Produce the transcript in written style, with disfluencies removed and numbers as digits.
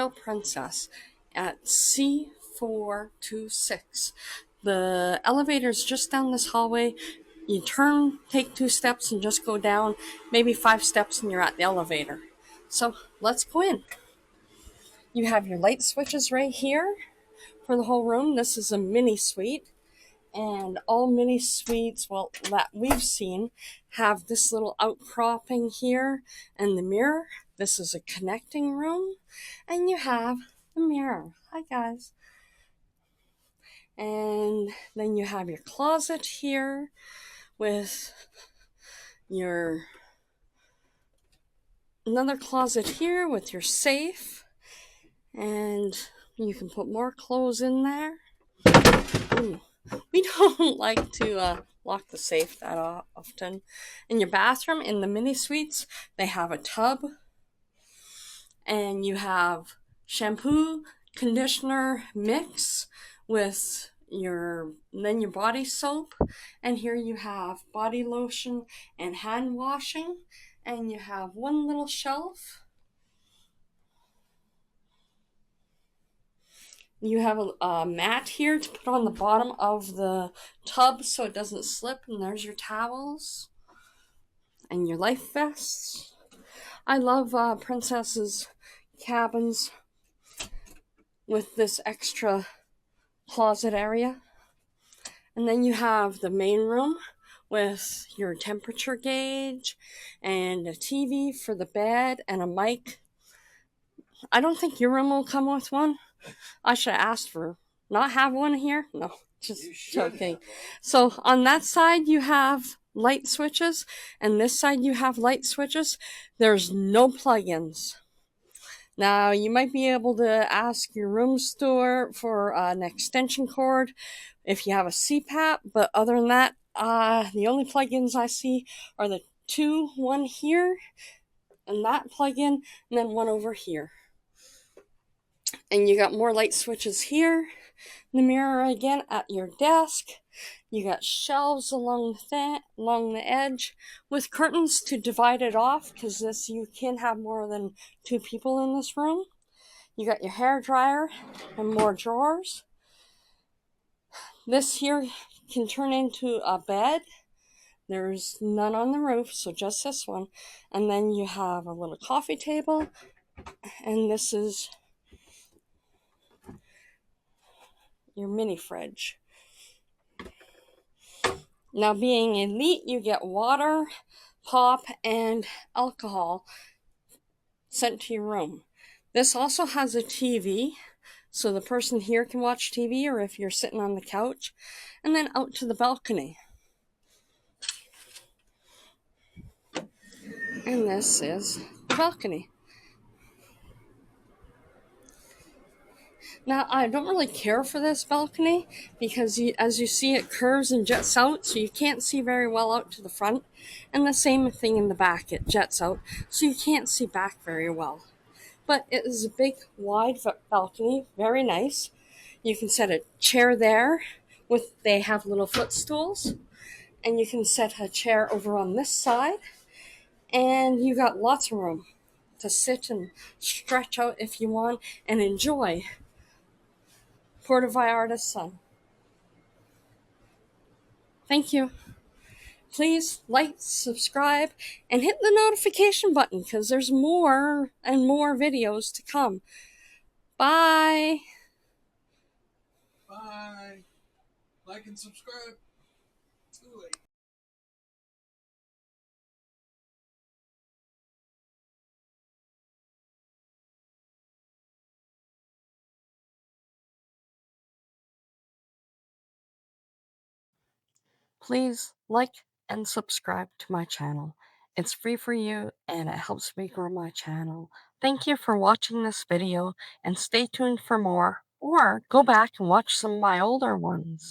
Royal Princess at C426. The elevator's just down this hallway. You turn, take 2 steps, and just go down maybe 5 steps, and you're at the elevator. So let's go in. You have your light switches right here for the whole room. This is a mini suite. And all mini suites, well, that we've seen, have this little outcropping here and the mirror. This is a connecting room. And you have the mirror. Hi, guys. And then you have your closet here with another closet here with your safe. And you can put more clothes in there. Ooh. We don't like to lock the safe that often. In your bathroom, in the mini suites, they have a tub. And you have shampoo, conditioner mix with your body soap. And here you have body lotion and hand washing. And you have one little shelf. You have a mat here to put on the bottom of the tub so it doesn't slip. And there's your towels and your life vests. I love Princess's cabins with this extra closet area. And then you have the main room with your temperature gauge and a TV for the bed and a mic. I don't think your room will come with one. I should have asked for not have one here. No, just joking. So on that side you have light switches, and this side you have light switches. There's no plugins. Now you might be able to ask your room store for an extension cord if you have a CPAP, but other than that, the only plugins I see are the one here, and that plug-in, and then one over here. And you got more light switches here. The mirror again at your desk. You got shelves along the edge with curtains to divide it off, because you can have more than 2 people in this room. You got your hair dryer and more drawers. This here can turn into a bed. There's none on the roof, so just this one. And then you have a little coffee table, and this is your mini fridge. Now, being elite, you get water, pop, and alcohol sent to your room. This also has a TV, so the person here can watch TV, or if you're sitting on the couch, and then out to the balcony. And this is the balcony. Now, I don't really care for this balcony because, as you see, it curves and jets out, so you can't see very well out to the front. And the same thing in the back, it jets out, so you can't see back very well. But it is a big, wide balcony, very nice. You can set a chair there. They have little footstools. And you can set a chair over on this side. And you got lots of room to sit and stretch out if you want and enjoy Puerto Vallarta's sun. Thank you. Please like, subscribe, and hit the notification button, because there's more and more videos to come. Bye. Bye. Like and subscribe. Too late. Please like and subscribe to my channel. It's free for you, and it helps me grow my channel. Thank you for watching this video, and stay tuned for more, or go back and watch some of my older ones.